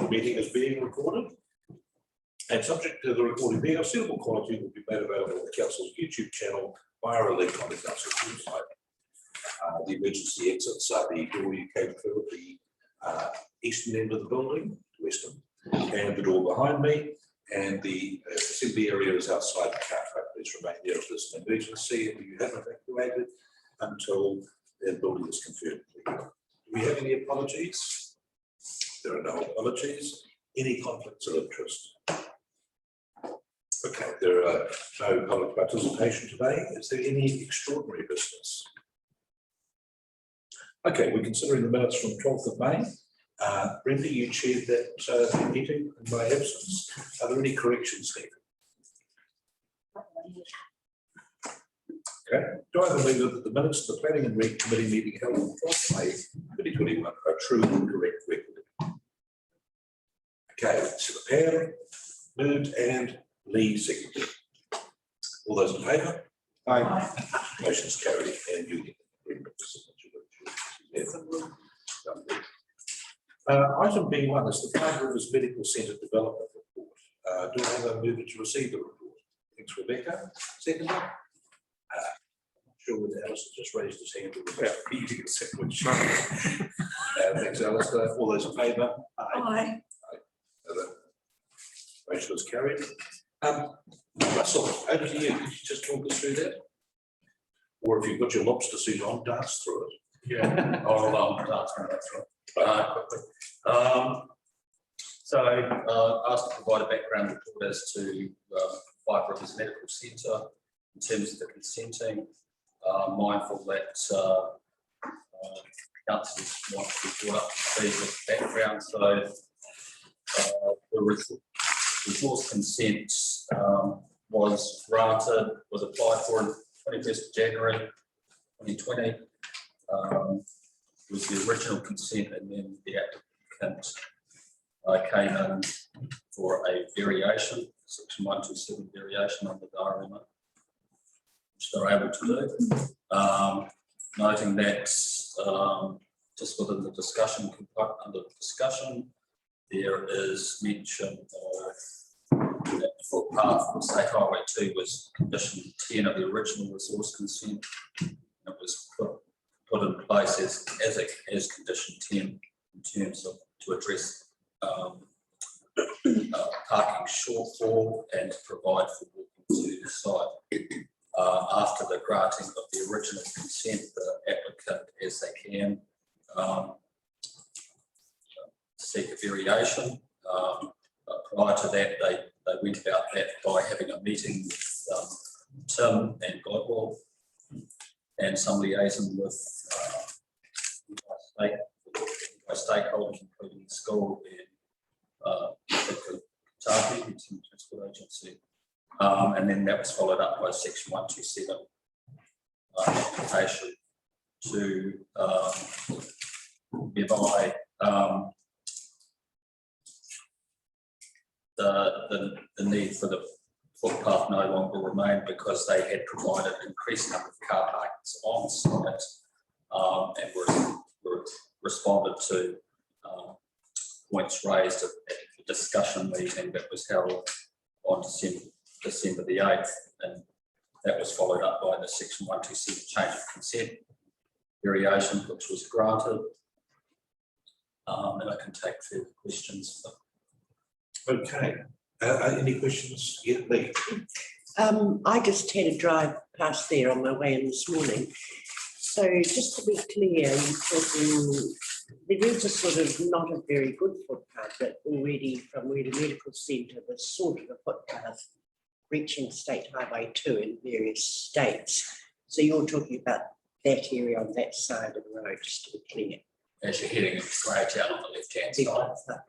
the meeting is being recorded, and subject to the recording being of suitable quality, will be made available on the Council's YouTube channel via a link on the Council's website. The emergency exits are the door you came through at the eastern end of the building, western, and the door behind me, and the assembly area is outside the car park. Please remain there if there's an emergency and you haven't evacuated until the building is confirmed. Do we have any apologies? There are no apologies. Any conflicts of interest? Okay, there are no public participation today. Is there any extraordinary business? Okay, we're considering the minutes from 12th of May. Brenda, you chaired that meeting in my absence. Are there any corrections needed? Okay, do I believe that the minutes of the Planning and Reg Committee meeting held on 12th May 2021 are true and correct record? Okay, so Pam moved and Lee seconded. All those in favour? Aye. Motion's carried, and you get the item B1 is the Five Rivers Medical Centre Development Report. Do I have a mover to receive the report? Thanks, Rebecca. Second. I'm sure with Alistair just raised his hand without beating a separate shot. Thanks, Alistair. All those in favour? Aye. Motion is carried. Russell, over to you. Could you just talk us through that? Or if you've got your lobster suit on, dance through it. Yeah, I'll dance through that quickly. Asked to provide a background report as to Five Rivers Medical Centre in terms of the consenting. Mindful that councillors want to be brought up to speed with background. So the resource consent was granted, was applied for on 21st of January 2020. Was the original consent, and then the applicant came in for a variation, section 127 variation on the diorama, which they're able to do. Noting that just within the discussion component, under discussion, there is mention of that the footpath from State Highway 2 was condition 10 of the original resource consent. It was put in place as condition 10 in terms of to address parking shortfall and to provide for walking to the site. After the granting of the original consent, the applicant, as they can, seek a variation. Prior to that, they went about that by having a meeting with Tim and Godwell and some liaison with stakeholders, including the school and the Transport Agency. And then that was followed up by section 127 application to whereby the need for the footpath no longer remained because they had provided an increased number of car parks on site and were responded to points raised at the discussion meeting that was held on December the 8th, and that was followed up by the section 127 change of consent variation, which was granted. And I can take further questions. Okay. Any questions yet, Lee? I just had a drive past there on my way in this morning. So just to be clear, you're talking, there is a sort of not a very good footpath that already from where the medical centre was sort of a footpath reaching State Highway 2 in various states. So you're talking about that area on that side of the road, just to be clear. As you're heading into Greytown on the left-hand side.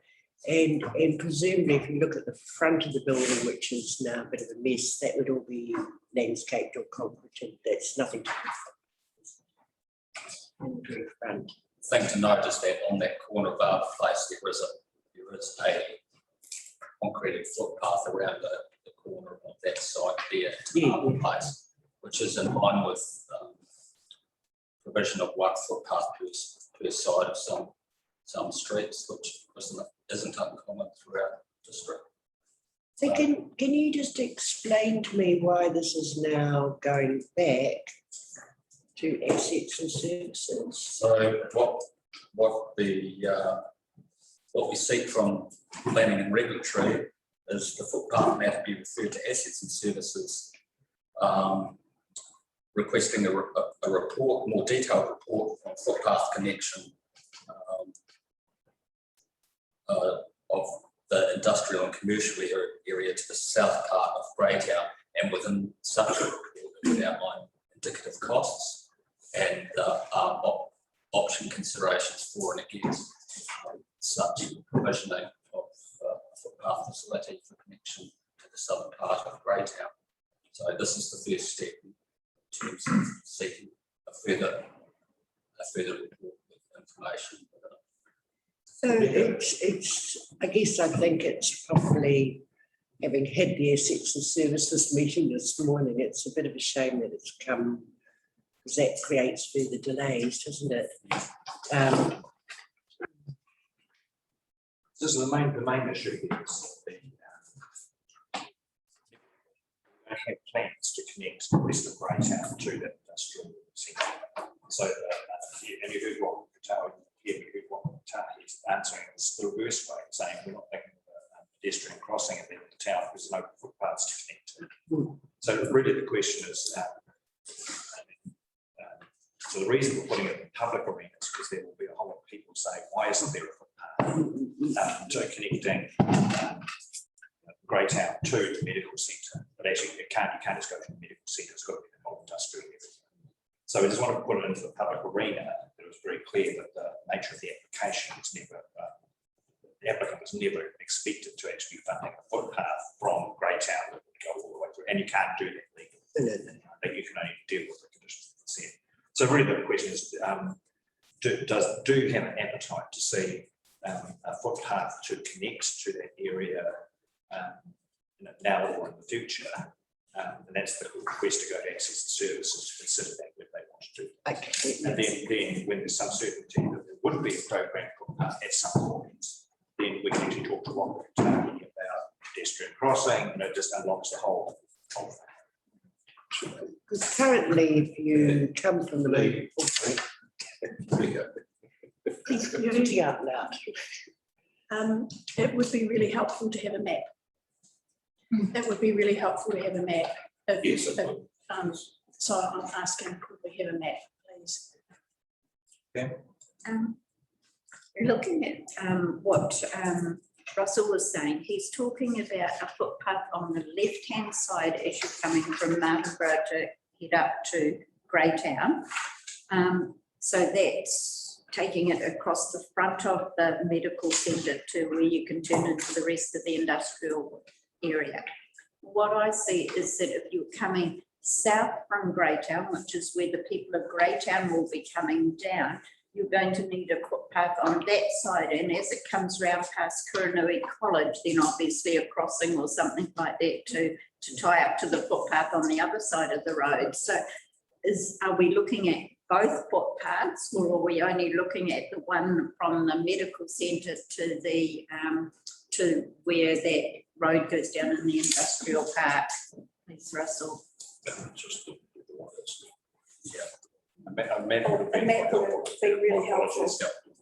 And presumably if you look at the front of the building, which is now a bit of a mess, that would all be landscaped or concreted. That's nothing to do with the front. Thing to note is that on that corner of our place there is a concreted footpath around the corner of that site there to our place, which is in line with provision of one footpath per side of some some streets, which isn't uncommon throughout the district. So can you just explain to me why this is now going back to assets and services? So what we seek from planning and regulatory is the footpath matter be referred to assets and services, requesting a report, more detailed report on footpath connection of the industrial and commercial area to the south part of Greytown, and within such a report it would outline indicative costs and option considerations for and against such provisioning of footpath facility for connection to the southern part of Greytown. So this is the first step in terms of seeking a further report with information. So I guess I think it's probably, having had the assets and services meeting this morning, it's a bit of a shame that it's come, because that creates further delays, doesn't it? This is the main issue here is I have plans to connect the rest of Greytown to the industrial centre. So, and you heard what he's answering is the reverse way, saying we're not making a pedestrian crossing at the end of the town because there's no footpaths to connect to. So really the question is, so the reason we're putting it in public arena is because there will be a whole lot of people saying, why isn't there a footpath to connecting Greytown to the medical centre? But actually you can't just go to the medical centre, it's got to be the whole industrial area. So we just want to put it into the public arena. It was very clear that the nature of the application was never, the applicant was never expected to actually be funding a footpath from Greytown that would go all the way through. And you can't do that legally. That you can only deal with the conditions of consent. So really the question is, do you have an appetite to see a footpath to connect to that area now or in the future? And that's the request to go to access the services to consider that when they want to do that. Okay. And then when there's some certainty that there would be a program at some point, then we can actually talk to what we're talking about pedestrian crossing, just unlocks the whole thing. Because currently, if you come from the main, thinking out loud. It would be really helpful to have a map. It would be really helpful to have a map. Yes, so I'm asking, could we have a map, please? Okay. Looking at what Russell was saying, he's talking about a footpath on the left-hand side as you're coming from Martinborough to head up to Greytown. So that's taking it across the front of the medical centre to where you can turn into the rest of the industrial area. What I see is that if you're coming south from Greytown, which is where the people of Greytown will be coming down, you're going to need a footpath on that side, and as it comes round past Kuranui College, then obviously a crossing or something like that to tie up to the footpath on the other side of the road. So are we looking at both footpaths, or are we only looking at the one from the medical centre to the to where that road goes down in the industrial park? Please, Russell. Just the one that's, Yeah. a map would A map would be really helpful.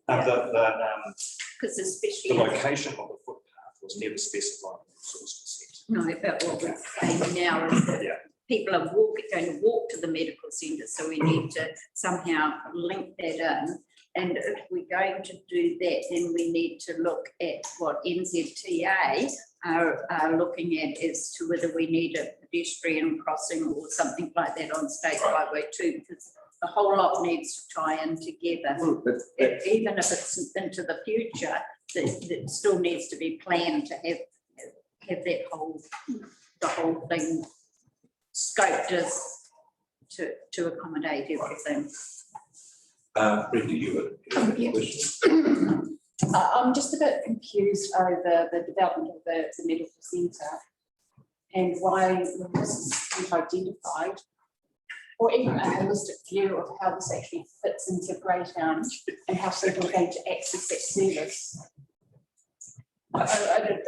Because the especially location of the footpath was never specified in the source consent. no, but what we're saying now is that people are going to walk to the medical centre, so we need to somehow link that in. And if we're going to do that, then we need to look at what NZTA are looking at as to whether we need a pedestrian crossing or something like that on State Highway 2, because the whole lot needs to tie in together. Even if it's into the future, that still needs to be planned to have that the whole thing scoped as to accommodate everything. Brenda, you have a question? I'm just a bit confused over the development of the medical centre and why this is identified or even a holistic view of how this actually fits into Greytown and how people are going to access that service. I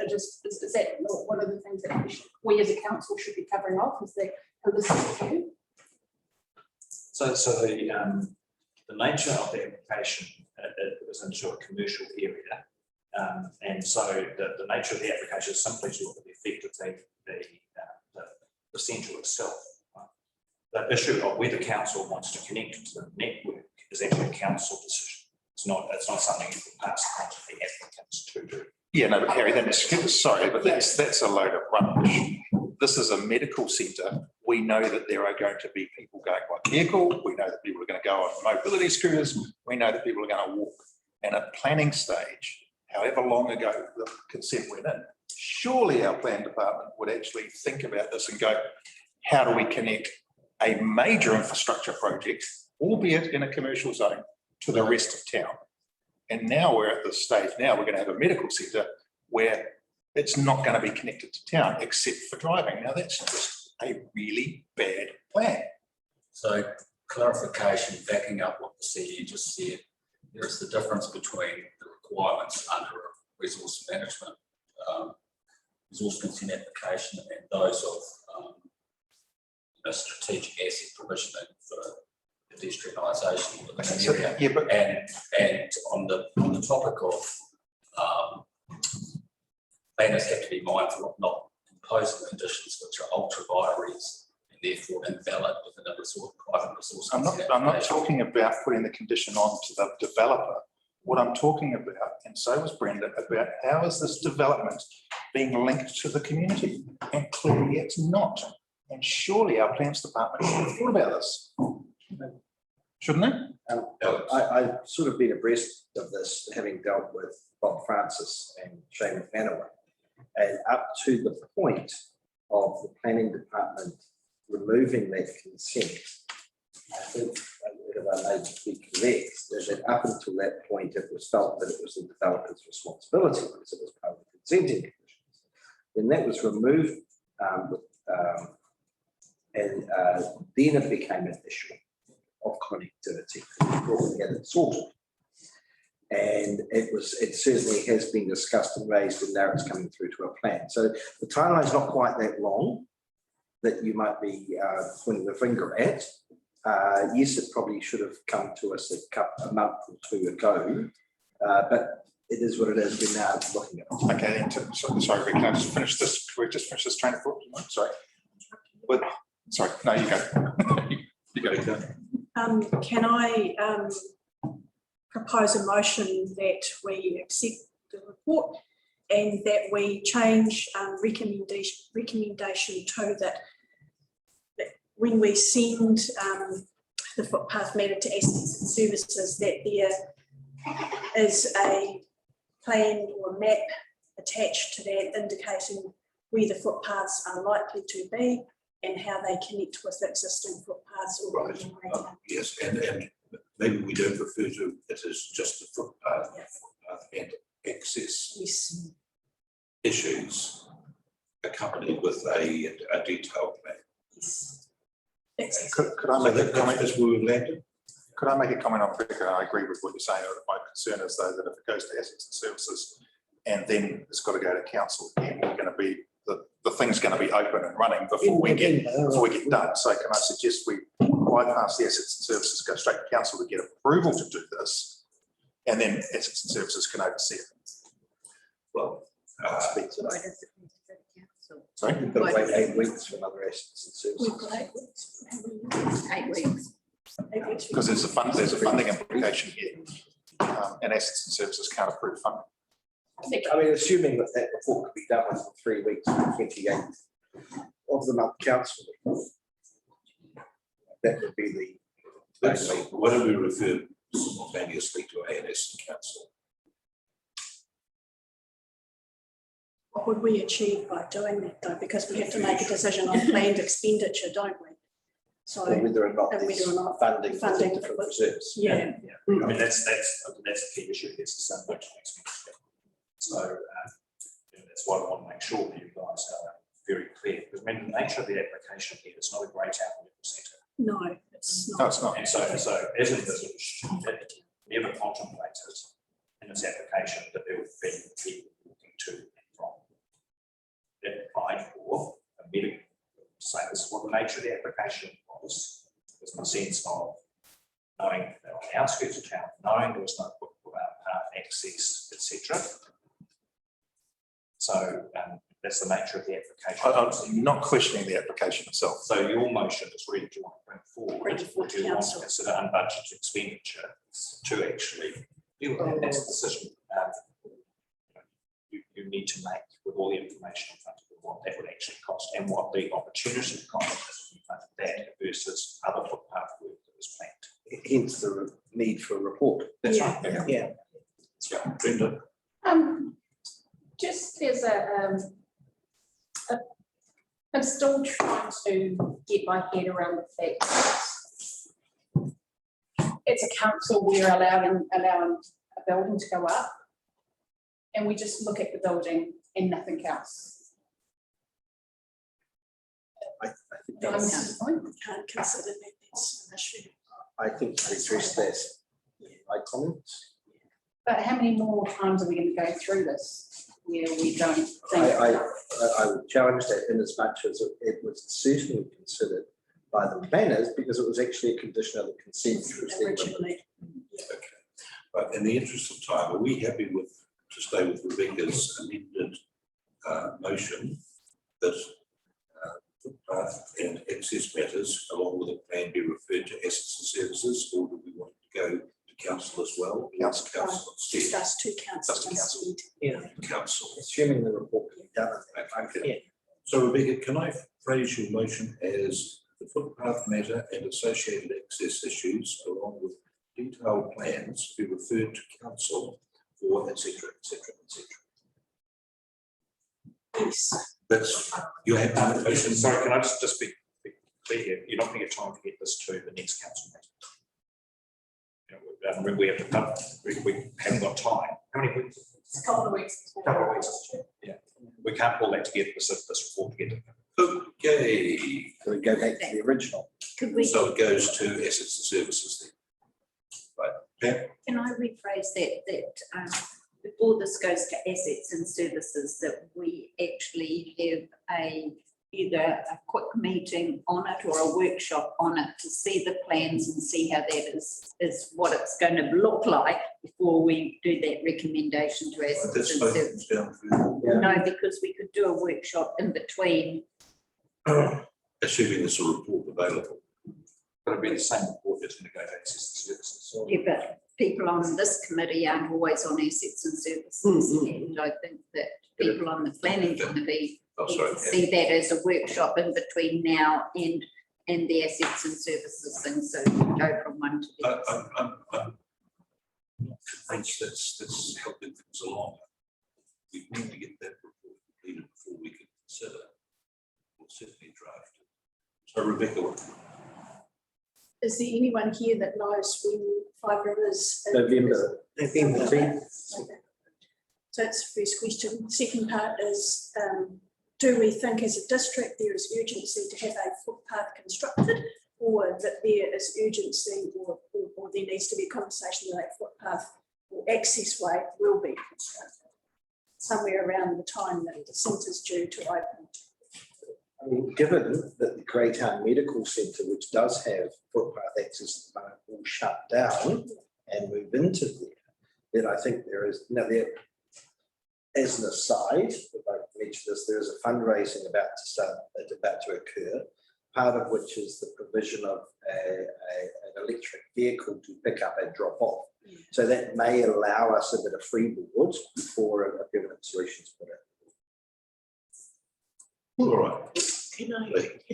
just, is that one of the things that we as a council should be covering off, is the holistic view? So the nature of the application, it was into a commercial area. And so the nature of the application is simply to look at the effect of the central itself. The issue of whether council wants to connect to the network is actually a council decision. It's not something you can pass on to the applicants to do. Yeah, no, but Harry, sorry, but that's a load of rubbish. This is a medical centre. We know that there are going to be people going by vehicle. We know that people are going to go on mobility scooters. We know that people are going to walk. And at planning stage, however long ago the consent went in, surely our plan department would actually think about this and go, how do we connect a major infrastructure project, albeit in a commercial zone, to the rest of town? And now we're at this stage, now we're going to have a medical centre where it's not going to be connected to town except for driving. Now that's just a really bad plan. So clarification, backing up what the CEO just said, there is the difference between the requirements under a resource management, resource consent application, and those of strategic asset provisioning for pedestrianisation within an area. Yeah, but and on the topic of planners have to be mindful of not imposing conditions which are ultra vires and therefore invalid within a private resource. I'm not talking about putting the condition on to the developer. What I'm talking about, and so was Brenda, about how is this development being linked to the community? And clearly it's not. And surely our plans department should have thought about this. Shouldn't it? I've sort of been abreast of this, having dealt with Bob Francis and Shane McManaman, and up to the point of the planning department removing that consent. I think, if I may be correct, that up until that point it was felt that it was the developer's responsibility because it was part of the consenting conditions. Then that was removed, and then it became an issue of connectivity. Brought together and sorted. And it certainly has been discussed and raised, and now it's coming through to a plan. So the timeline is not quite that long that you might be pointing the finger at. Yes, it probably should have come to us a month or two ago, but it is what it is. We're now looking at it. Okay, then, sorry, can I just finish this? Can we just finish this train of thought? Sorry. But, sorry, no, you go. you go. Can I propose a motion that we accept the report and that we change recommendation to that when we send the footpath matter to assets and services, that there is a plan or map attached to that indicating where the footpaths are likely to be and how they connect with existing footpaths. Or Right. Yes, and maybe we don't refer to it as just a footpath, and access issues accompanied with a detailed plan. Yes. Could I make a comment? As we landed? Could I make a comment on Rebecca? I agree with what you're saying. My concern is though that if it goes to assets and services and then it's got to go to council, then we're going to be the thing's going to be open and running before we get done. So can I suggest we bypass the assets and services, go straight to council to get approval to do this, and then assets and services can oversee it. Well, Sorry? You've got to wait 8 weeks for another assets and We've services. got 8 weeks. 8 weeks. Because there's a funding implication here, and assets and services can't approve funding. I mean, assuming that that report could be done within 3 weeks, on the 28th of the month council, that would be the only. why don't we refer simultaneously to ANS and council? What would we achieve by doing that though? Because we have to make a decision on planned expenditure, don't we? So, Or whether or not and whether there's or not funding for funding different for- reserves. yeah. I mean, that's the key issue. It's the same budget expenditure. So that's why I want to make sure that you guys are very clear. Because I mean, the nature of the application here, it's not a great out medical centre. No, it's No, not. it's not. And so as envisaged, it never contemplated in its application that there would be people walking to and from. It applied for a medical, say this is what the nature of the application was in the sense of knowing that on the outskirts of town, knowing there was no path access, etc. So that's the nature of the application. I'm not questioning the application itself. So your motion is really to bring forward, Bring forward do you want to council. consider unbudgeted expenditure to actually deal with that? That's the decision you need to make with all the information in front of you, what that would actually cost and what the opportunity cost is in front of that versus other footpath work that was planned. Hence the need for a report. That's Yeah. right. Yeah. Yeah, Brenda, Just as I'm still trying to get my head around the fact that it's a council, we're allowing a building to go up. And we just look at the building and nothing else. I think I'm that's, Can't consider that that's an issue. I think I addressed that in my comments. But how many more times are we going to go through this where we don't think? I would challenge that in as much as it was certainly considered by the planners because it was actually a condition of the consent. which was then removed. Originally. okay. But in the interest of time, are we happy to stay with Rebecca's amended motion that footpath and access matters along with a plan be referred to assets and services, or do we want to go to council as well? Council instead. Discuss two councils Just to council. instead. Council. Assuming the report can be done. Okay. So Rebecca, can I phrase your motion as the footpath matter and associated access issues along with detailed plans be referred to council for et cetera, et cetera, et cetera? Yes. That's, you have the motion. Sorry, can I just be clear here? You're not going to get time to get this to the next council meeting. You know, we have to come, we haven't got time. How many weeks? It's a couple of weeks. Couple of weeks. Yeah, we can't pull that together, this report together. Okay, So we go back to the original. Could we, so it goes to assets and services then. Right, Pam? can I rephrase that before this goes to assets and services, that we actually have either a quick meeting on it or a workshop on it to see the plans and see how that is what it's going to look like before we do that recommendation to assets That's and spoken services. down through, Yeah. No, because we could do a workshop in between. assuming there's a report available. But it'll be the same report that's going to go to access to services. Yeah, but people on this committee aren't always on assets and services. Mm, And I think that people on the planning committee Oh, need sorry, to Pam. see that as a workshop in between now and the assets and services thing, so we go from one to the other. I'm not convinced that's helping things along. We need to get that report completed before we can consider. We'll certainly draft it. So Rebecca, Is there anyone here that knows when Five Rivers? November. November. Okay. So that's the first question. Second part is, do we think as a district there is urgency to have a footpath constructed, or that there is urgency or there needs to be a conversation that a footpath or access way will be constructed somewhere around the time that the centre's due to open? I mean, given that the Greytown Medical Centre, which does have footpath access at the moment, will shut down and move into there, then I think there is, there, as an aside, if I mention this, there is a fundraising about to occur, part of which is the provision of an electric vehicle to pick up and drop off. So that may allow us a bit of freeboard before a permanent solution is put in. all right. Can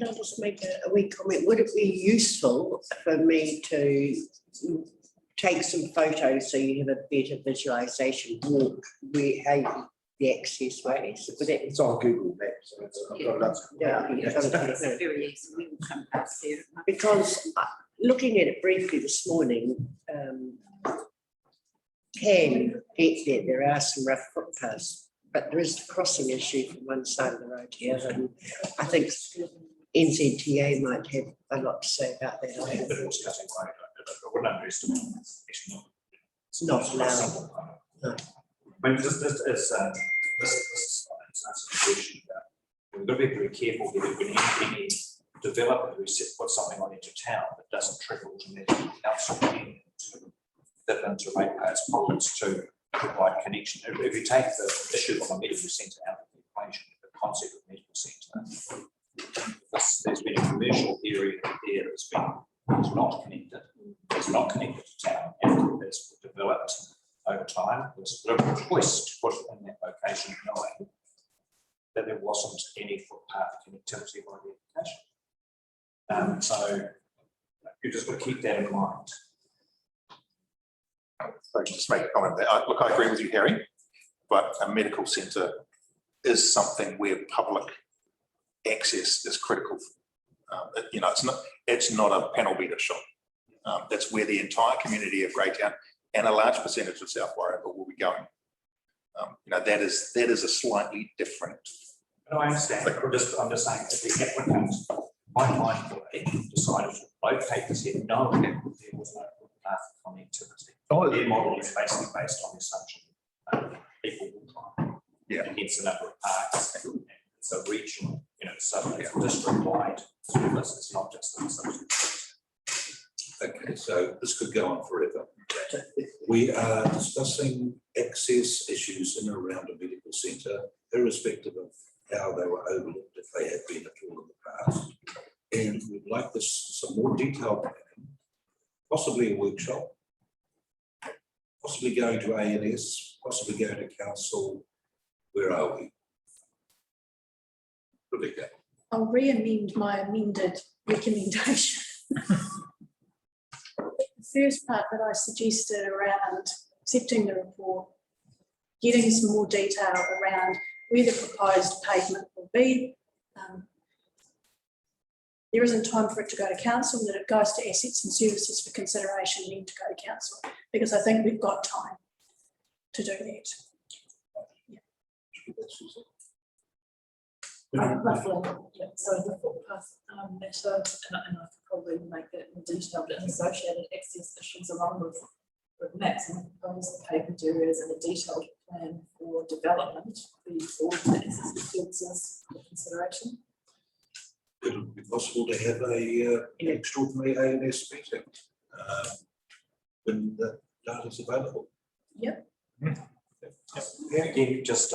I just make a wee comment? Would it be useful for me to take some photos so you have a better visualisation, walk where the access ways? Would that? It's on Google Maps. So I've got lots of- It's very easy, we will come past there. Because looking at it briefly this morning, can get there. There are some rough footpaths, but there is the crossing issue from one side of the road to the other. And I think NZTA might have a lot to say about that. I Yeah, think but it was cutting right. I wouldn't underestimate it. It's not. it's not allowed. Simple. No. I mean, this is it's a situation that we've got to be very careful here that when any developer who put something on into town that doesn't trigger automatically council in to dip into ratepayers' pockets to provide connection. If you take the issue of a medical centre out of the equation, the concept of medical centre, there's been a commercial area there that's been is not connected. It's not connected to town, and it's developed over time. It's a deliberate choice to put it in that location, knowing that there wasn't any footpath connectivity by the application. So you just got to keep that in mind. So just make a comment there. Look, I agree with you, Harry, but a medical centre is something where public access is critical. You know, it's not a panel beater shop. That's where the entire community of Greytown and a large percentage of South Warragul will be going. You know, that is a slightly different. No, I understand. I'm just saying that the applicant, quite mindfully, decided to locate this here, knowing that there was no footpath connectivity. Their model is basically based on the assumption people will drive. Yeah. And hence the number of parks. And it's a regional, you know, so it's district-wide service. It's not just an assumption. Okay, so this could go on forever. We are discussing access issues in and around a medical centre, irrespective of how they were overlooked, if they have been at all in the past. And we'd like this some more detailed planning, possibly a workshop, possibly going to ANS, possibly going to council. Where are we? Rebecca. I'll re-amend my amended recommendation. The first part that I suggested around accepting the report, getting some more detail around where the proposed pavement will be. There isn't time for it to go to council, that it goes to assets and services for consideration, then to go to council, because I think we've got time to do that. Roughly, yeah, so the footpath matter, and I could probably make that more detailed, and associated access issues along with maps and propose the pavement areas and a detailed plan for development before the access to services for consideration. It would be possible to have an extraordinary ANS meeting when the data is available. Yep. Again, just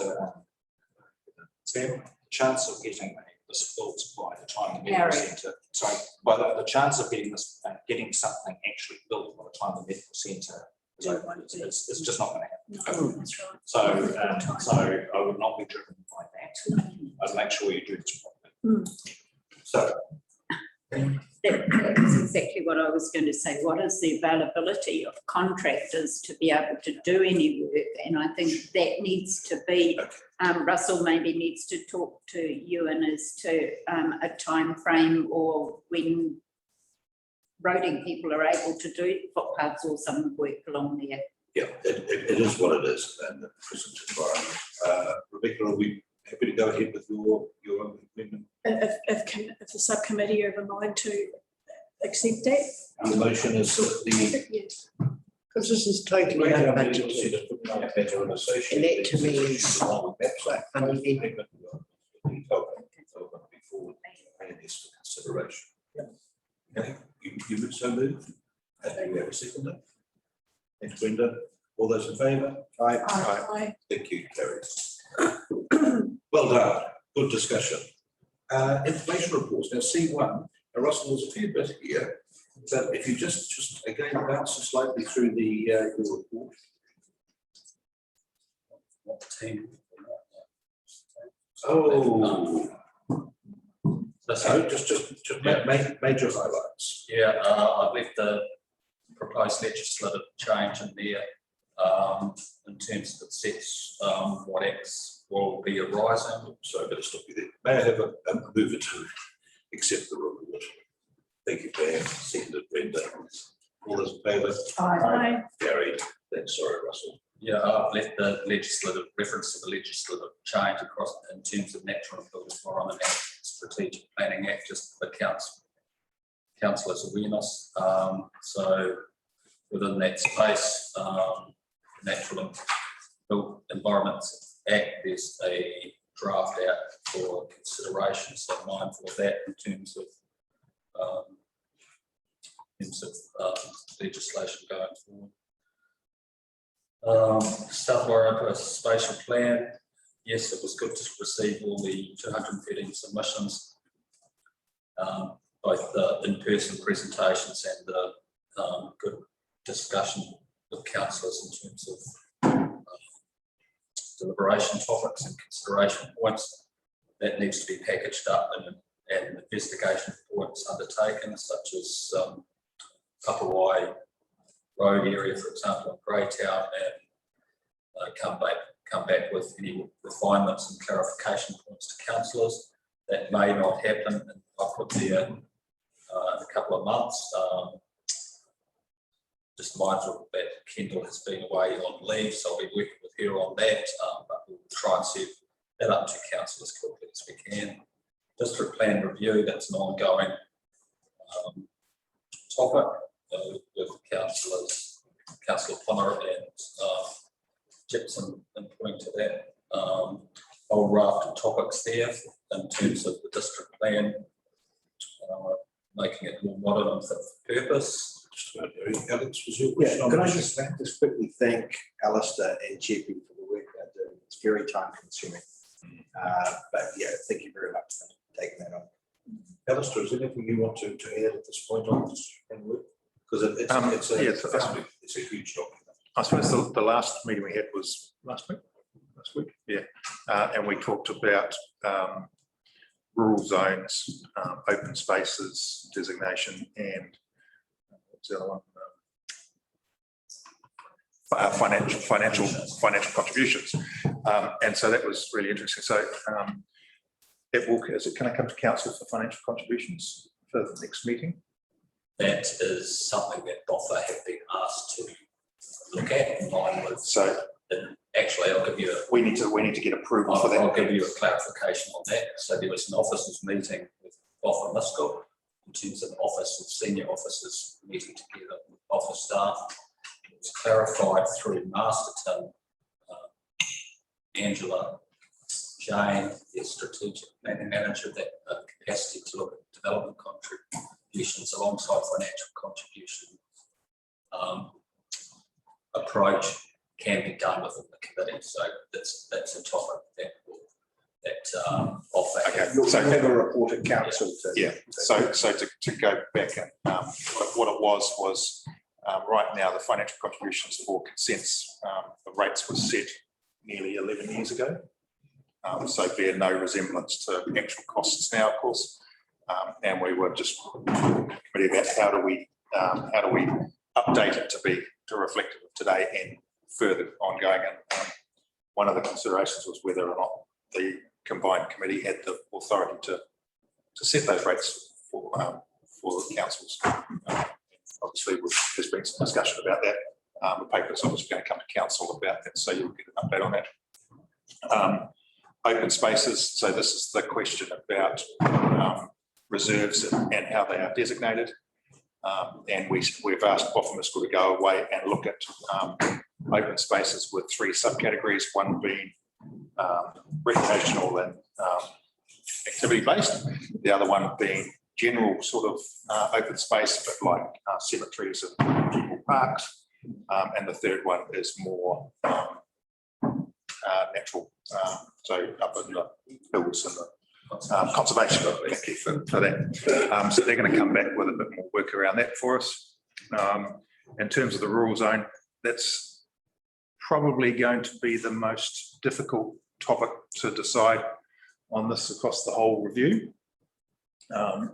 chance of getting this built by the time the medical centre. Sorry, by the chance of getting this, getting something actually built by the time the medical centre is open, it's just not going to happen. No, that's right. So I would not be driven by that. I'd make sure you do this properly. So That was exactly what I was going to say. What is the availability of contractors to be able to do any work? And I think that needs to be, Russell maybe needs to talk to Ewan as to a time frame or when roading people are able to do footpaths or some work along there. Yeah, it is what it is in the present environment. Rebecca, are we happy to go ahead with your amendment? If the subcommittee are of a mind to accept that. The motion is that the Yes. Because this is totally Greytown unbudgeted. Medical Centre footpath matter and associated And that to me issues is along with maps quite proposed fundamental. pavement development, detailed development before ANS for consideration. Okay, you would so move. Do you have a second? Thanks, Brenda. All those in favour? Aye. Aye. Thank you, carried. Well done, good discussion. Information reports, now C1, Russell, there's a fair bit here, but if you just again bounce slightly through the your report. What team? Oh, So, just major highlights. yeah, I left the proposed legislative change in there in terms that sets what acts will be arising. So better stop you there. May I have a mover to accept the report? Thank you, Pam. Seconded, Brenda. All those in favour? Aye. Carried. Thanks, sorry, Russell. Yeah, I've left the legislative reference to the legislative change across in terms of natural and built environment and strategic planning act, just for councillors' awareness. So within that space, natural and built environments act, there's a draft out for consideration. So mindful of that in terms of legislation going forward. Stuff where a spatial plan, yes, it was good to receive all the 213 submissions, both the in-person presentations and the good discussion with councillors in terms of deliberation topics and consideration points. That needs to be packaged up and investigation points undertaken, such as Kapawai Road area, for example, in Greytown, and come back with any refinements and clarification points to councillors. That may not happen, and I'll put there in a couple of months. Just mindful that Kendall has been away on leave, so I'll be working with her on that, but we'll try and set that up to council as quickly as we can. District plan review, that's an ongoing topic with councillors, Councillor Plummer and Gibson inputting to that. Whole raft of topics there in terms of the district plan, making it more modern and fit for purpose. Alex, was your question? Yeah, can I just quickly thank Alistair and Jeppy for the work they're doing. It's very time consuming. But yeah, thank you very much for taking that on. Alistair, is there anything you want to add at this point on this? Because it's a huge document. I suppose the last meeting we had was last week, yeah. And we talked about rural zones, open spaces, designation, and what's the other one? Financial contributions. And so that was really interesting. So can I come to council for financial contributions for the next meeting? That is something that BOFA have been asked to look at in line with. So actually, I'll give you we need to get approval for that. I'll give you a clarification on that. So there was an officers meeting with BOFA Miscall in terms of senior officers meeting together with office staff. It was clarified through Masterton, Angela, Jane, the strategic planning manager, that capacity to look at development contributions alongside financial contribution approach can be done within the committee. So that's a topic that offer. Okay, So never report at council. Yeah. So to go back and what it was right now the financial contributions for consents, the rates were set nearly 11 years ago. So bear no resemblance to actual costs now, of course. And we were just committee about how do we update it to reflect it today and further ongoing. And one of the considerations was whether or not the combined committee had the authority to set those rates for the councils. Obviously, there's been some discussion about that. The paper is obviously going to come to council about that, so you'll get an update on that. Open spaces. So this is the question about reserves and how they are designated. And we've asked BOFA Miscall to go away and look at open spaces with 3 subcategories, one being recreational and activity based, the other one being general sort of open space, but like cemeteries and people parks, and the third one is more natural, so up in the hills and the conservation. Thank you for that. So they're going to come back with a bit more work around that for us. In terms of the rural zone, that's probably going to be the most difficult topic to decide on this across the whole review,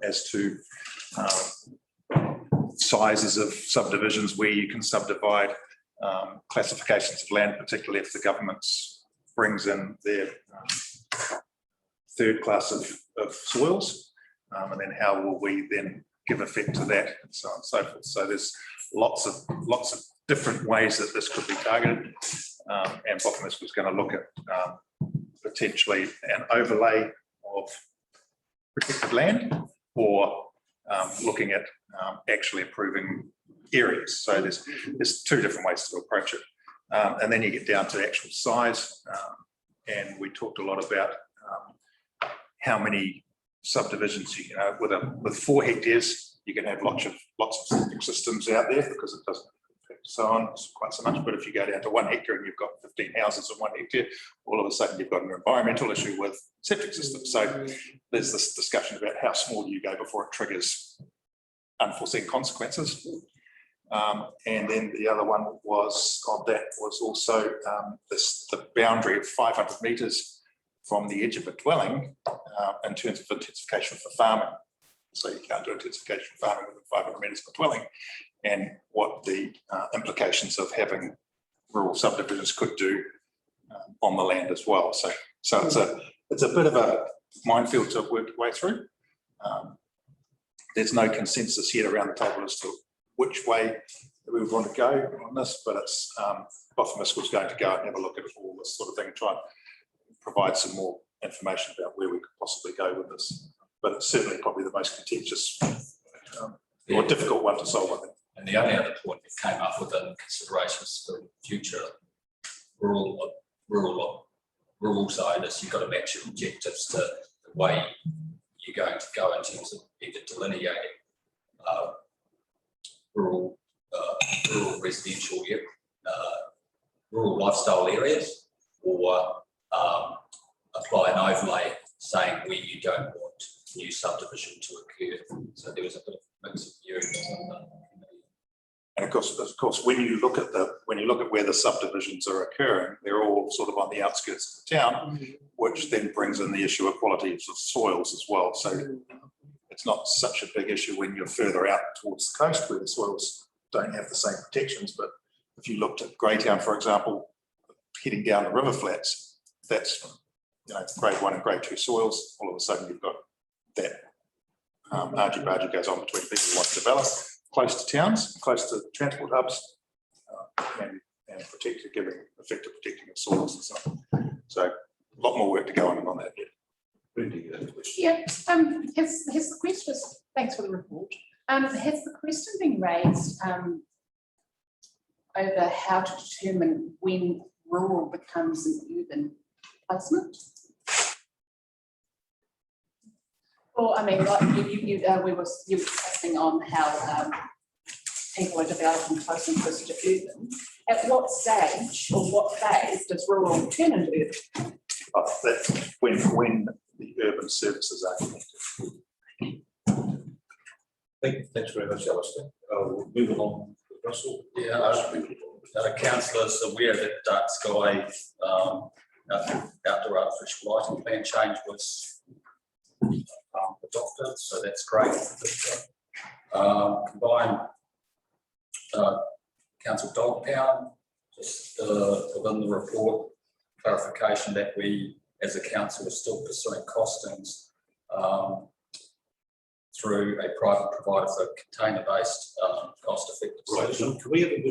as to sizes of subdivisions where you can subdivide, classifications of land, particularly if the government brings in their third class of soils, and then how will we then give effect to that, and so on and so forth. So there's lots of different ways that this could be targeted. And Bottomless was going to look at potentially an overlay of protected land, or looking at actually improving areas. So there's two different ways to approach it. And then you get down to actual size. And we talked a lot about how many subdivisions you can have. With 4 hectares, you can have lots of septic systems out there because it doesn't affect so on quite so much. But if you go down to 1 hectare and you've got 15 houses on 1 hectare, all of a sudden you've got an environmental issue with septic systems. So there's this discussion about how small do you go before it triggers unforeseen consequences. And then the other one was also the boundary of 500 metres from the edge of a dwelling in terms of intensification for farming. So you can't do intensification for farming within 500 metres of a dwelling, and what the implications of having rural subdivisions could do on the land as well. So it's a bit of a minefield to work your way through. There's no consensus yet around the table as to which way we would want to go on this, but it's Bottomless was going to go and have a look at all this sort of thing and try and provide some more information about where we could possibly go with this. But it's certainly probably the most contentious or difficult one to solve, I think. And the only other point that came up within considerations for future rural zone is you've got to match your objectives to the way you're going to go in terms of either delineating rural residential rural lifestyle areas, or apply an overlay saying where you don't want new subdivision to occur. So there was a bit of mix of views on that. And of course, when you look at where the subdivisions are occurring, they're all sort of on the outskirts of the town, which then brings in the issue of quality of soils as well. So it's not such a big issue when you're further out towards the coast where the soils don't have the same protections. But if you looked at Greytown, for example, heading down the river flats, that's grade 1 and grade 2 soils. All of a sudden you've got that argy-bargy goes on between people who want to develop close to towns, close to transport hubs, and giving effective protecting of soils and so on. So a lot more work to go on that yet. Yeah, has the question, thanks for the report. Has the question been raised over how to determine when rural becomes an urban placement? Well, I mean, like you were discussing on how people are developing close and close to urban. At what stage or what phase does rural turn into urban? That's when the urban services are connected. Thanks very much, Alistair. We'll move along with Russell. Yeah, councillors aware that Dark Sky outdoor artificial lighting plan change was adopted, so that's great. Combined council dog pound, just within the report, clarification that we as a council are still pursuing costings through a private provider for container-based cost-effective solution. Right, can we have a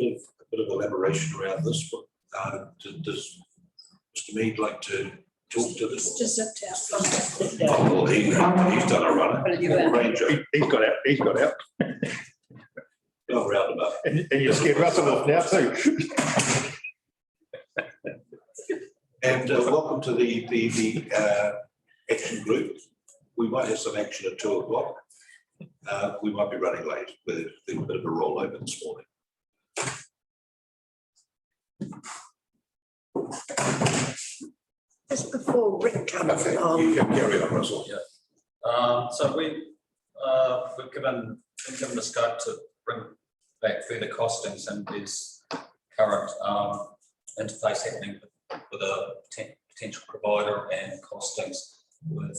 bit of elaboration around this? Does Mr. Mead like to talk to this? Just zipped out. Oh, well, he's done a run. Ranger. He's got out. Go round about. And you're scared Russell off now too. And welcome to the action group. We might have some action at 2 o'clock. We might be running late with a bit of a rollover this morning. Just before Rick comes Okay, along. you can carry on, Russell. Yeah. So we've given the scope to bring back further costings, and there's current interface happening with a potential provider and costings with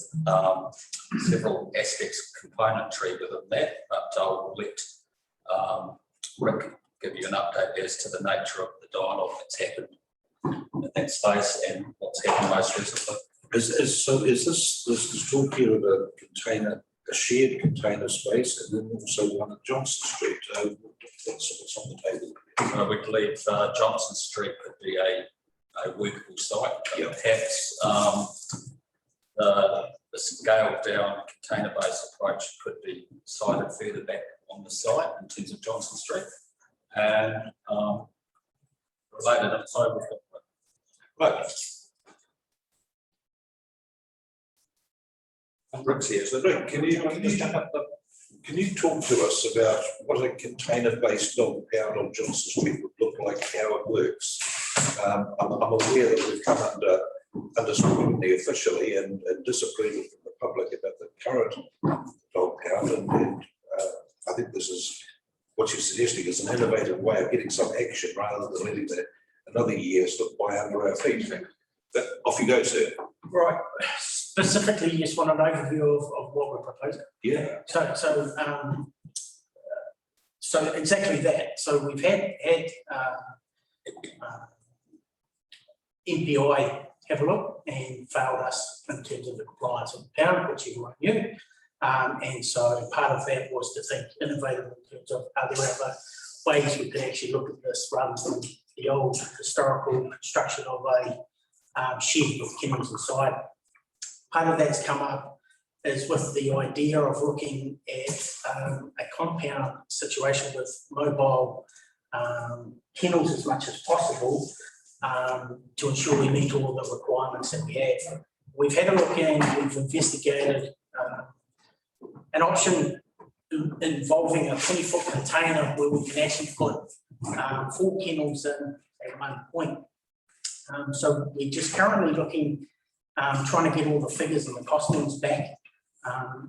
several aspects componentry within that, but I'll let Rick give you an update as to the nature of the dialogue that's happened in that space and what's happened most recently. Is this talk here of a shared container space, and then also one at Johnson Street? What's on the table? So we believe Johnson Street could be a workable site. Yeah. Perhaps the scaled down container-based approach could be sited further back on the site in terms of Johnson Street. And related inside, we've got Right. Rick's here, so Rick, can you talk to us about what a container-based dog pound on Johnson Street would look like, how it works? I'm aware that we've come under scrutiny officially and disapproval from the public about the current dog pound, and I think this is what you're suggesting is an innovative way of getting some action rather than letting another year slip by under our feet. But off you go, sir. Right, specifically, you just want an overview of what we're proposing. Yeah. So exactly that. So we've had MPI have a look and failed us in terms of the compliance of the pound, which everyone knew. And so part of that was to think innovative in terms of are there other ways we could actually look at this rather than the old historical construction of a shed with kennels inside. Part of that's come up is with the idea of looking at a compound situation with mobile kennels as much as possible to ensure we meet all the requirements that we have. We've had a look and we've investigated an option involving a 20-foot container where we can actually put 4 kennels in at one point. So we're just currently looking, trying to get all the figures and the costings back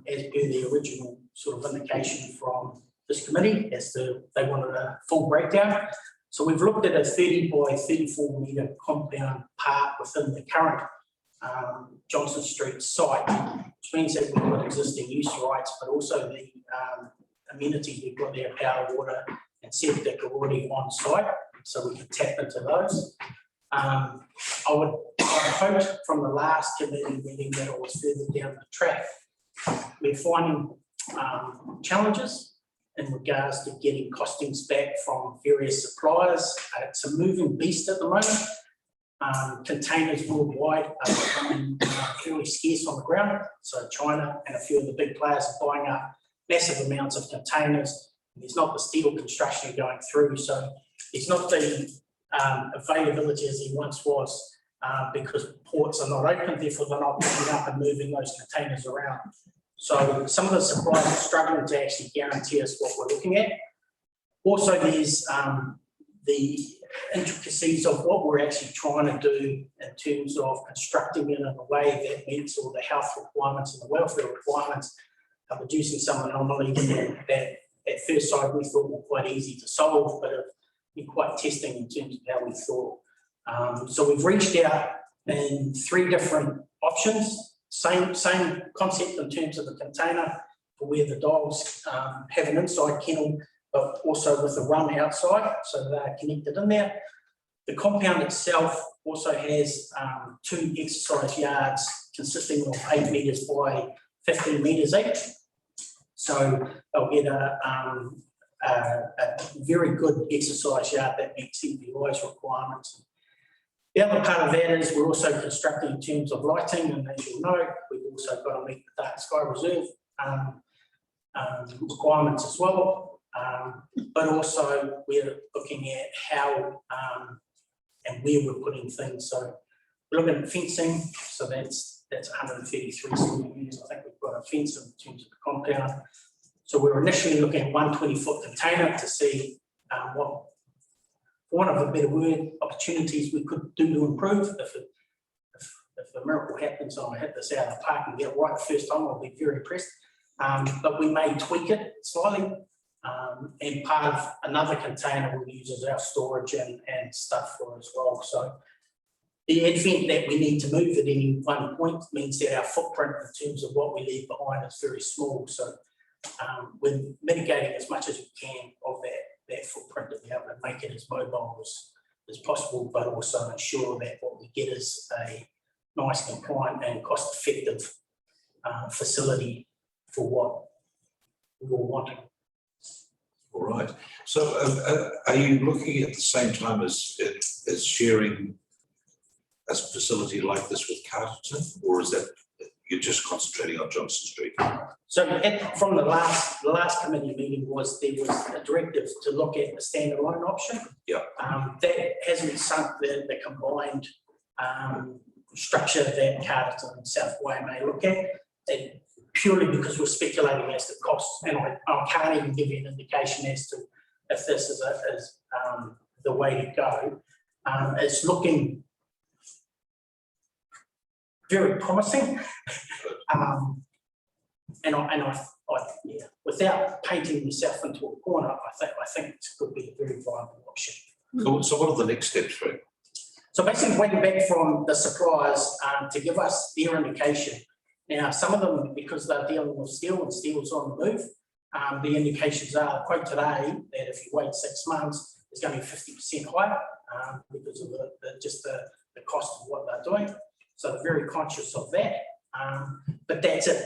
as per the original sort of indication from this committee as to they wanted a full breakdown. So we've looked at a 30 by 34 metre compound part within the current Johnson Street site, which means that we've got existing use rights, but also the amenities we've got there, power, water and septic are already on site, so we can tap into those. I hoped from the last committee meeting that it was further down the track. We're finding challenges in regards to getting costings back from various suppliers. It's a moving beast at the moment. Containers worldwide are becoming fairly scarce on the ground. So China and a few of the big players are buying up massive amounts of containers. There's not the steel construction going through, so there's not the availability as there once was because ports are not open, therefore they're not picking up and moving those containers around. So some of the suppliers are struggling to actually guarantee us what we're looking at. Also, there's the intricacies of what we're actually trying to do in terms of constructing it in a way that meets all the health requirements and the welfare requirements, reducing some anomalies that at first sight we thought were quite easy to solve, but have been quite testing in terms of how we thought. So we've reached out in 3 different options, same concept in terms of the container for where the dogs have an inside kennel, but also with a run outside, so they're connected in there. The compound itself also has 2 exercise yards consisting of 8 metres by 15 metres each. So they'll get a very good exercise yard that meets MPI's requirements. The other part of that is we're also constructing in terms of lighting, and as you know, we've also got to meet the dark sky reserve requirements as well. But also we're looking at how and where we're putting things. So we're looking at fencing, so that's 133 square metres. I think we've got a fence in terms of the compound. So we're initially looking at 1 20-foot container to see what, for want of a better word, opportunities we could do to improve. If a miracle happens and I hit this out of the park and get it right the first time, I'll be very impressed. But we may tweak it slightly. And part of another container we'll use as our storage and stuff for as well. So the advent that we need to move at any one point means that our footprint in terms of what we leave behind is very small. So we're mitigating as much as we can of that footprint to be able to make it as mobile as possible, but also ensure that what we get is a nice, compliant and cost-effective facility for what we're wanting. All right. So are you looking at the same time as sharing a facility like this with Carterton, or is that you're just concentrating on Johnson Street? So from the last committee meeting there was a directive to look at the standalone option. Yeah. That hasn't sunk the combined structure that Carterton and South Way may look at. And purely because we're speculating as to costs, and I can't even give you an indication as to if this is the way to go. It's looking very promising. Yeah, without painting yourself into a corner, I think it could be a very viable option. So what are the next steps, Frank? So basically waiting back from the suppliers to give us their indication. Now, some of them, because they're dealing with steel and steel's on the move, the indications are, quote today, that if you wait 6 months, it's going to be 50% higher because of the cost of what they're doing. So they're very conscious of that. But that's it.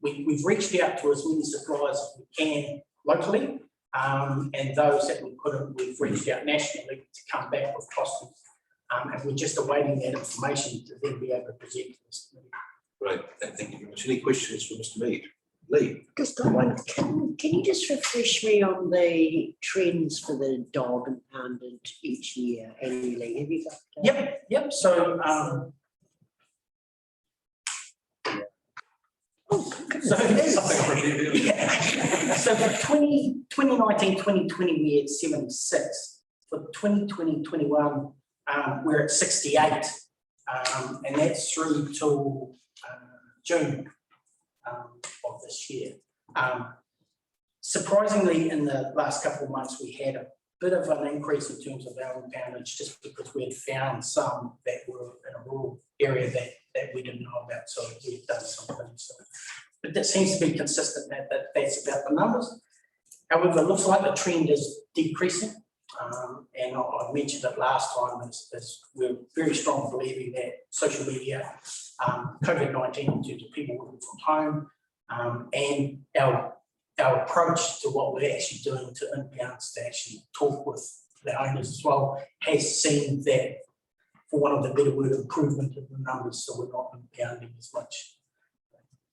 We've reached out to as many suppliers as we can locally, and those that we couldn't, we've reached out nationally to come back with costings. And we're just awaiting that information to then be able to present to this committee. Great, thank you very much. Any questions for Mr. Mead? Lee? Just got one. Can you just refresh me on the trends for the dog impounded each year annually? Have you got? Yep. So, so for 2019, 2020, we had 76. For 2020, 21, we're at 68. And that's through till June of this year. Surprisingly, in the last couple of months, we had a bit of an increase in terms of our impoundage just because we had found some that were in a rural area that we didn't know about. So we've done something. So, but that seems to be consistent that's about the numbers. However, it looks like the trend is decreasing. And I mentioned it last time, as we're very strong believing that social media, COVID-19 due to people working from home, and our approach to what we're actually doing to impounds to actually talk with the owners as well has seen that, for one of the better word, improvement in the numbers, so we're not impounding as much.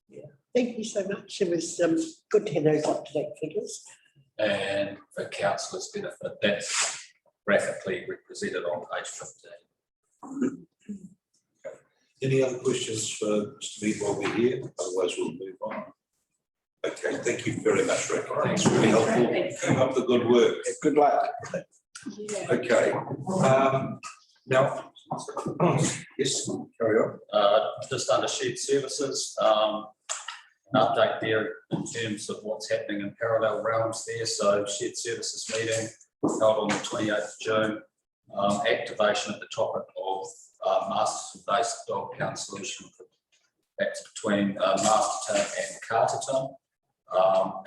Yeah. Thank you so much. It was good to have those up-to-date figures. And for councillors' benefit, that's graphically represented on page 15. Any other questions for Mr. Mead while we're here? Otherwise, we'll move on. Okay, thank you very much, Rick. Thanks, really helpful. Keep up the good work. Good luck. Yeah. Okay. Now, yes, carry on. Just under shared services, an update there in terms of what's happening in parallel realms there. So shared services meeting held on the 28th of June. Activation at the topic of Masterton-based dog count solution. That's between Masterton and Carterton.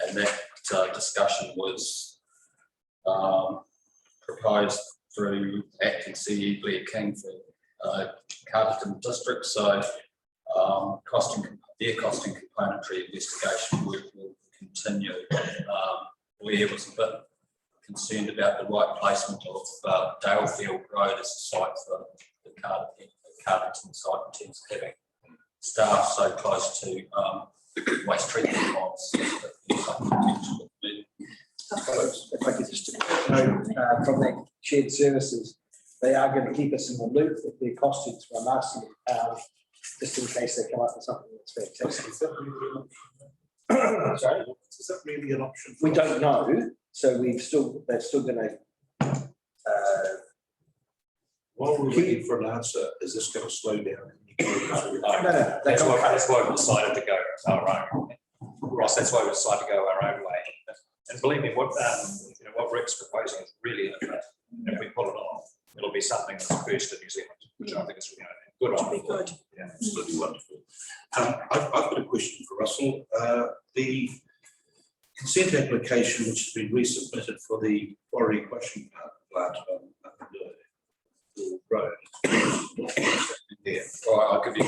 And that discussion was proposed through Acting CE Blair King for Carterton District. So their costing componentry investigation work will continue. Blair was a bit concerned about the right placement of Dalefield Road as a site for the Carterton site in terms of having staff so close to waste treatment plants. If I could just note from that shared services, they are going to keep us in the loop with their costings from us, just in case they come up with something that's fantastic. Sorry? Is that really an option? We don't know, so they're still going to. While we're waiting for an answer, is this going to slow down? No, That's why we decided to go our own. Ross, that's why we decided to go our own way. And believe me, what Rick's proposing is really innovative. If we pull it off, it'll be something that's first in New Zealand, which I think is good on. Be good. Yeah, absolutely wonderful. I've got a question for Russell. The consent application which has been resubmitted for the quarry crushing plant on the road. Yeah. All right, I'll give you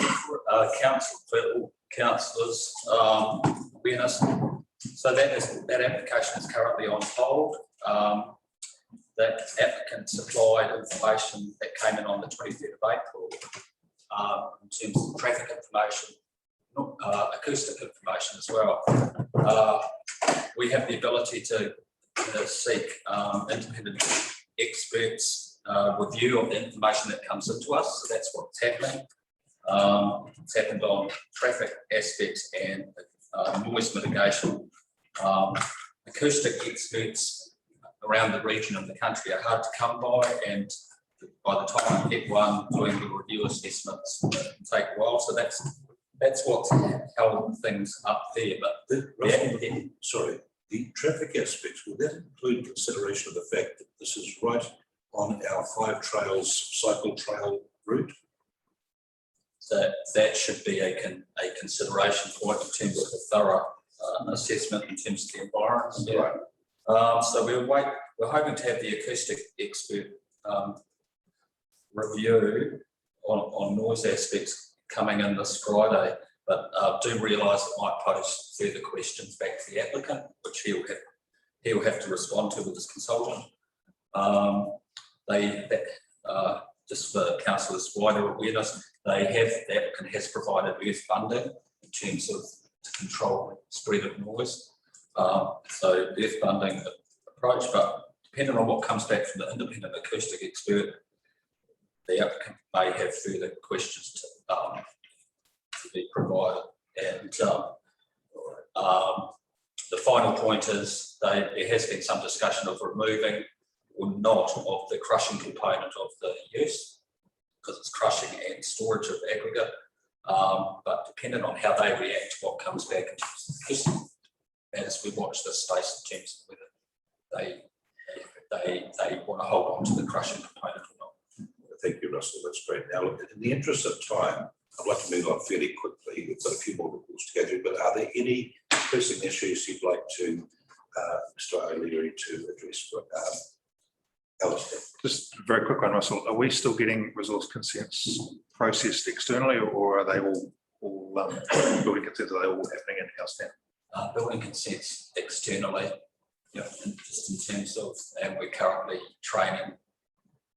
council for all councillors awareness. So that application is currently on hold. That applicant supplied information that came in on the 23rd of April in terms of traffic information, acoustic information as well. We have the ability to seek independent experts' review of the information that comes into us. So that's what's happening. It's happened on traffic aspects and noise mitigation. Acoustic experts around the region of the country are hard to come by, and by the time you get one doing the review assessments, it can take a while. So that's what's held things up there. But Sorry, the traffic aspects, will that include consideration of the fact that this is right on our 5 trails cycle trail route? So that should be a consideration for it in terms of a thorough assessment in terms of the environment. Yeah. So we're hoping to have the acoustic expert review on noise aspects coming in this Friday, but do realise it might pose further questions back to the applicant, which he'll have to respond to with his consultant. Just for councillors' wider awareness, the applicant has provided earth funding in terms of to control spread of noise. So earth funding approach, but depending on what comes back from the independent acoustic expert, the applicant may have further questions to be provided. And the final point is there has been some discussion of removing or not of the crushing component of the use, because it's crushing and storage of aggregate. But depending on how they react to what comes back, just as we watch this space in terms of whether they want to hold on to the crushing component or not. Thank you, Russell. That's great. Now, look, in the interest of time, I'd like to move on fairly quickly. We've got a few more reports to go through, but are there any pressing issues you'd like to Mr. O'Leary to address? Alistair. Just a very quick one, Russell. Are we still getting resource consents processed externally, or are they all building consents? Are they all happening in-house now? Building consents externally, just in terms of, and we're currently training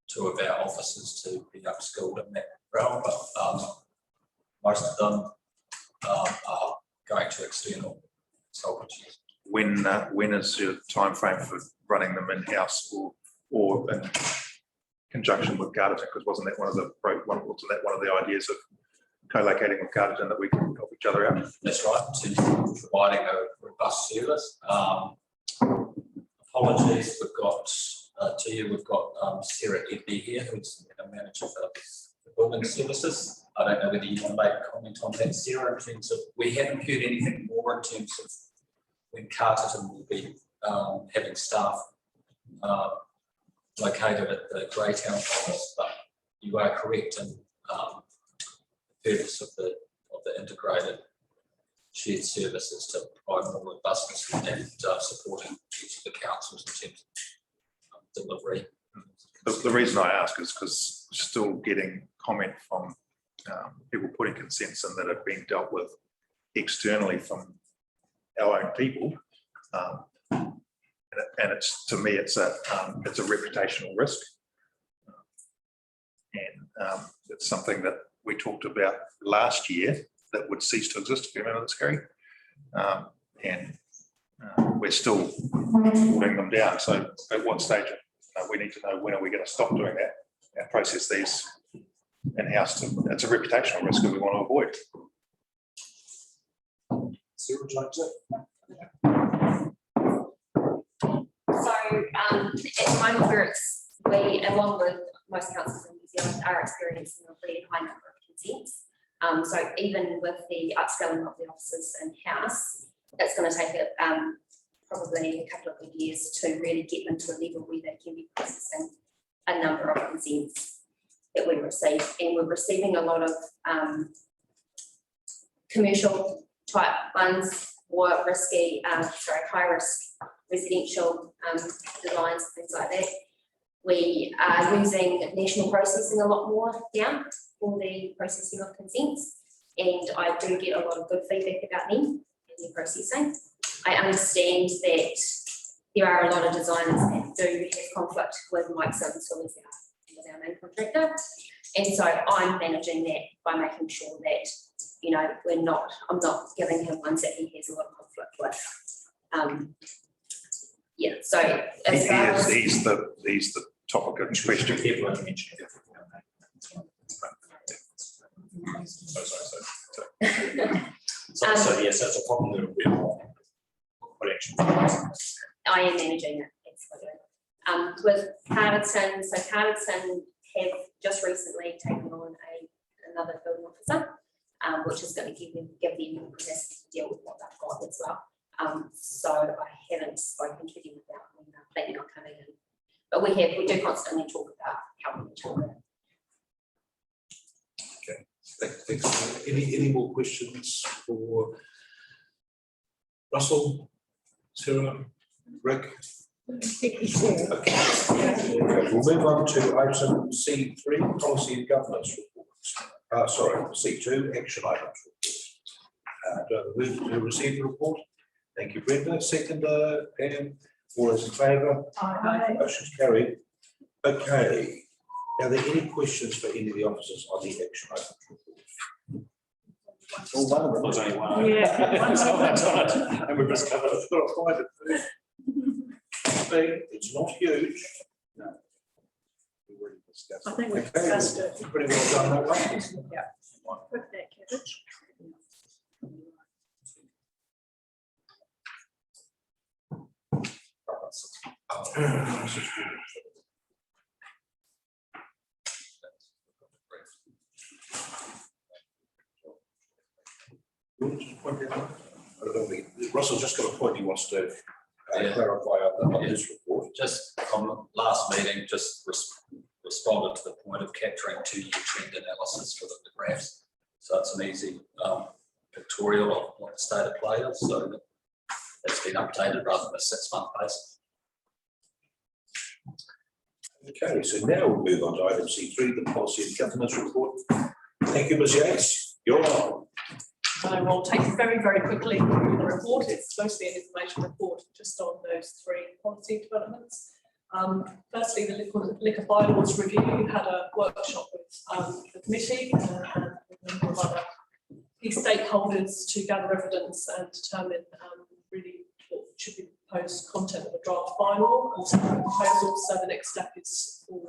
2 of our officers to be upskilled in that realm, but most of them are going to external consultancies. When is your time frame for running them in-house or in conjunction with Gardaton? Because wasn't that one of the ideas of co-locating with Gardaton, that we can help each other out? That's right, in terms of providing a robust service. Apologies, we've got we've got Sarah Edney here, who's the manager for the building services. I don't know whether you want to make a comment on that, Sarah, in terms of, we haven't heard anything more in terms of when Carterton will be having staff located at the Greytown office, but you are correct in the purpose of the integrated shared services to provide more robustness and supporting each of the councils in terms of delivery. The reason I ask is because we're still getting comment from people putting consents in that have been dealt with externally from our own people. And it's, to me, it's a reputational risk, and it's something that we talked about last year that would cease to exist. If you remember this, Gary, and we're still putting them down. So, at what stage we need to know, when are we going to stop doing that and process these in-house? It's a reputational risk that we want to avoid. Sarah, would you like to? So at the moment we, along with most councils in New Zealand, are experiencing a really high number of consents. So even with the upskilling of the officers in-house, it's going to take probably a couple of good years to really get them to a level where they can be processing a number of consents that we receive. And we're receiving a lot of commercial type ones, or risky, high risk residential designs, things like that. We are using national processing a lot more now for the processing of consents, and I do get a lot of good feedback about them and their processing. I understand that there are a lot of designers that do have conflict with Mike Sims, who is our main contractor. And so I'm managing that by making sure that, you know, I'm not giving him ones that he has a lot of conflict with. Yeah, so as far as He's the topic of question. Everyone mentioned it. So yes, that's a problem that we're what action. I am managing it. With Carterton, so Carterton have just recently taken on another building officer, which is going to give them capacity to deal with what they've got as well. So I haven't spoken to them about when they're planning on coming in, but we do constantly talk about helping each other. Thanks. Any more questions for Russell, Sarah, Rick? Okay. We'll move on to item C3, policy and governance reports. C2, action items report. Do I move to receive the report? Thank you, Brenda. Seconder, and all those in favour? Aye. Motion's carried. Okay. Are there any questions for any of the officers on the action items report? Well, one of them was only one. Yeah. And we've just covered it. Got to find it first. It's not huge. No. We already discussed I it. think we've Okay, discussed it. pretty well done that one. With that cabbage. Russell's just got a point he wants to Yeah. clarify on his report. Just on the last meeting, just responded to the point of capturing 2-year trend analysis for the graphs. So it's an easy pictorial of what the state of play is. So it's been updated rather than a 6-month base. Okay, so now we'll move on to item C3, the policy and governance report. Thank you, Ms. Yates. You're on. I will take you very, very quickly through the report. It's mostly an information report just on those 3 policy developments. Firstly, the liquor bylaws review had a workshop with the committee and a number of other key stakeholders to gather evidence and determine really what should be the proposed content of a draft bylaw and some proposals. So the next step is for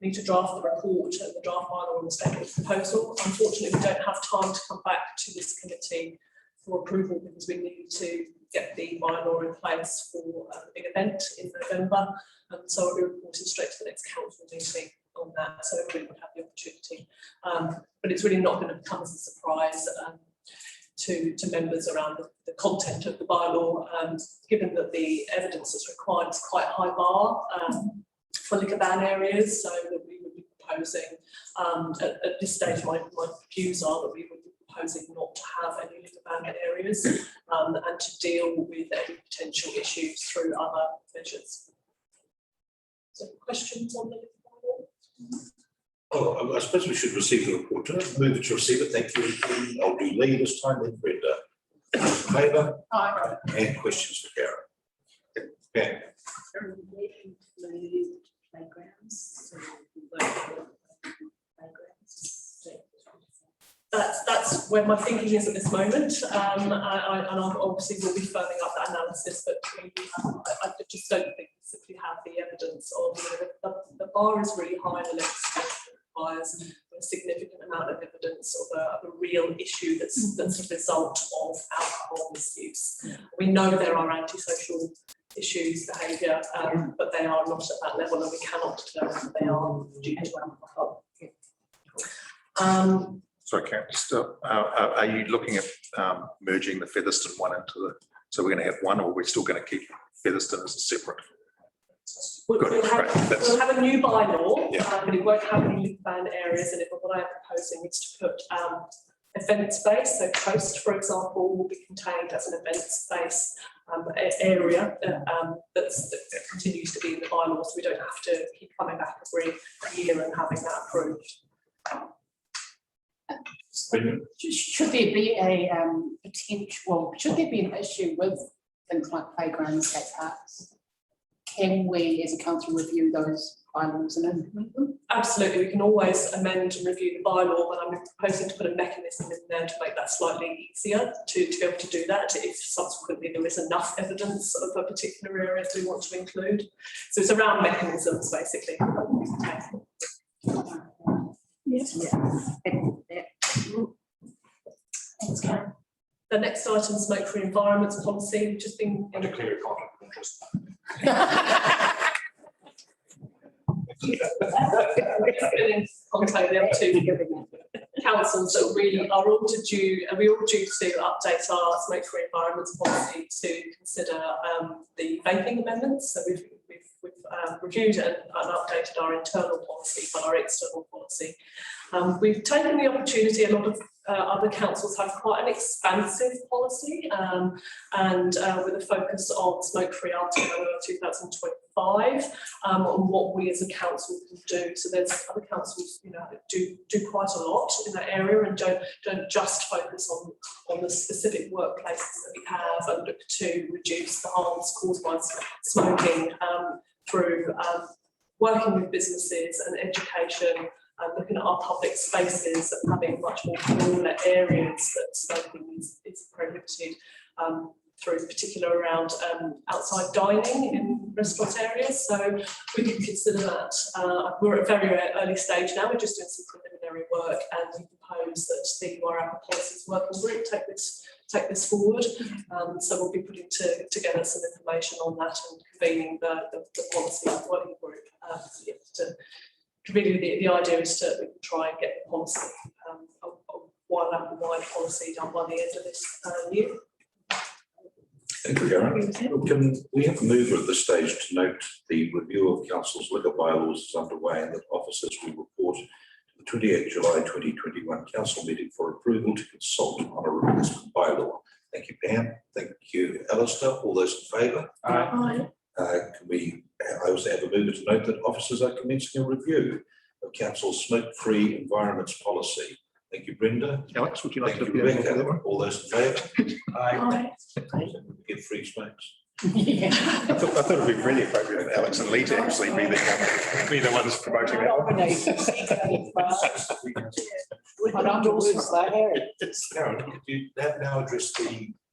me to draft the report and the draft bylaw and the statement proposal. Unfortunately, we don't have time to come back to this committee for approval because we need to get the bylaw in place for a big event in November. And so I'll be reporting straight to the next council meeting on that, so everybody would have the opportunity. But it's really not going to come as a surprise to members around the content of the bylaw, given that the evidence that's required is quite high bar for liquor ban areas, so that we would be proposing, at this stage, my views are that we would be proposing not to have any liquor ban areas and to deal with any potential issues through other measures. So questions on the liquor bylaw? Oh, I suppose we should receive the report. Move to receive it. Thank you. I'll do Lee this time, then Brenda. In favour? Aye. And questions for Karen? Okay. Playgrounds. That's where my thinking is at this moment, and I obviously will be firming up that analysis, but I just don't think we simply have the evidence of, the bar is really high and it requires a significant amount of evidence of a real issue that's a result of alcohol misuse. We know there are antisocial issues, behaviour, but they are not at that level and we cannot determine that they are due to alcohol. Sorry, Karen, just, are you looking at merging the Featherston one into the, so we're going to have one, or we're still going to keep Featherston as a separate? We'll have a new bylaw, Yeah. but it won't have any liquor ban areas in it, but what I'm proposing is to put event space, so Coast, for example, will be contained as an event space area that continues to be in the bylaw, so we don't have to keep coming back every year and having that approved. Should there be a should there be an issue with things like playgrounds, skate parks? Can we as a council review those bylaws and implement them? Absolutely, we can always amend and review the bylaw, but I'm proposing to put a mechanism in there to make that slightly easier to be able to do that if subsequently there is enough evidence of a particular area that we want to include. So it's around mechanisms basically. Yes. Thanks, Karen. The next item, smoke-free environments policy, which has been. I declare a conflict of interest. Been in contact with the other two councils that we are all due to update our smoke-free environments policy to consider the vaping amendments. So we've reviewed and updated our internal policy, but our external policy. We've taken the opportunity, a lot of other councils have quite an expansive policy and with a focus on smoke-free after 2025 on what we as a council can do. So there's other councils, that do quite a lot in that area and don't just focus on the specific workplaces that we have and look to reduce the harms caused by smoking through working with businesses and education. Looking at our public spaces and having much more broader areas that smoking is prohibited through particular around outside dining in restaurant areas. So we can consider that. We're at a very early stage now. We're just doing some preliminary work and we propose that the URAPA Policies Working Group take this forward. So we'll be putting together some information on that and convening the policy working group really the idea is to try and get the policy, a wide policy done by the end of this year. Thank you, Karen. Can we have a mover at this stage to note the review of council's liquor bylaws is underway and that officers will report to the 28th July 2021 council meeting for approval to consult on a replacement bylaw. Thank you, Pam. Thank you, Alistair. All those in favour? Aye. I also have a mover to note that officers are commencing a review of council's smoke-free environments policy. Thank you, Brenda. Alex, would you like Thank to you, be able to Rebecca. All those in favour? Aye. Get free smokes. Yeah. I thought it would be really appropriate for Alex and Lee to actually be the ones promoting that. Karen, could you now address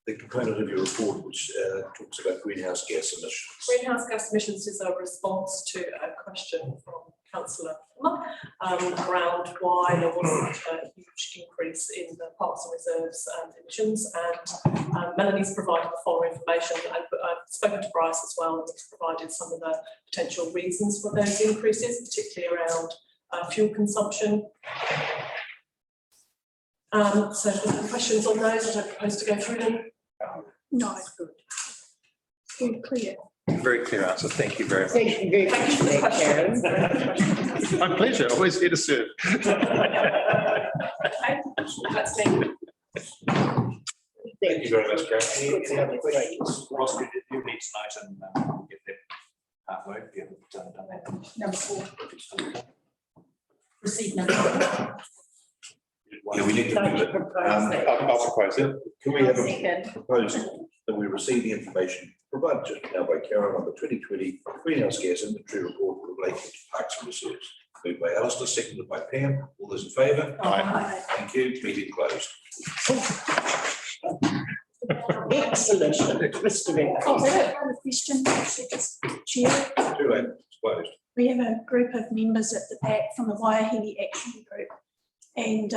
the component of your report which talks about greenhouse gas emissions? Greenhouse gas emissions is a response to a question from Councillor around why there wasn't a huge increase in the parks and reserves emissions, and Melanie's provided the following information. I've spoken to Bryce as well, and he's provided some of the potential reasons for those increases, particularly around fuel consumption. So if there are questions on those, I don't propose to go through them. No, it's good. Very clear. Very clear answer. Thank you very much. Thank you very much for that, Karen. My pleasure. Always here to serve. Okay, that's me. Thank you very much, Karen. Any other questions? Ross, you need to note and get that artwork. You haven't done that. Number 4. Proceed number 4. Yeah, we need to do it. I'll propose it. Can we have a Second. proposal that we receive the information provided just now by Karen on the 2020 greenhouse gas inventory report relating to parks and reserves? Moved by Alistair, seconded by Pam. All those in favour? Aye. Thank you. Meeting closed. Excellent, Mr. Ring. Oh, I have a question, Chair. Too late. It's closed. We have a group of members at the back from the Waiahini Action Group, and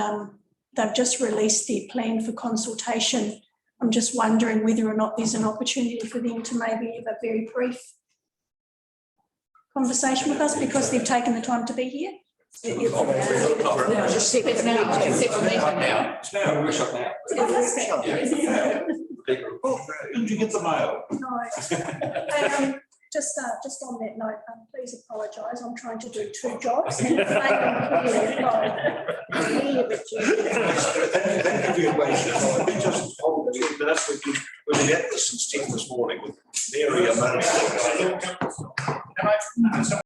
they've just released their plan for consultation. I'm just wondering whether or not there's an opportunity for them to maybe have a very brief conversation with us because they've taken the time to be here. It's now. It's now. Workshop now. Did you get the mail? No. Just on that note, please apologise. I'm trying to do 2 jobs. And Thank you for your patience. Let me just hold 2 minutes. We've been at this since 10 this morning with Mary and Mary.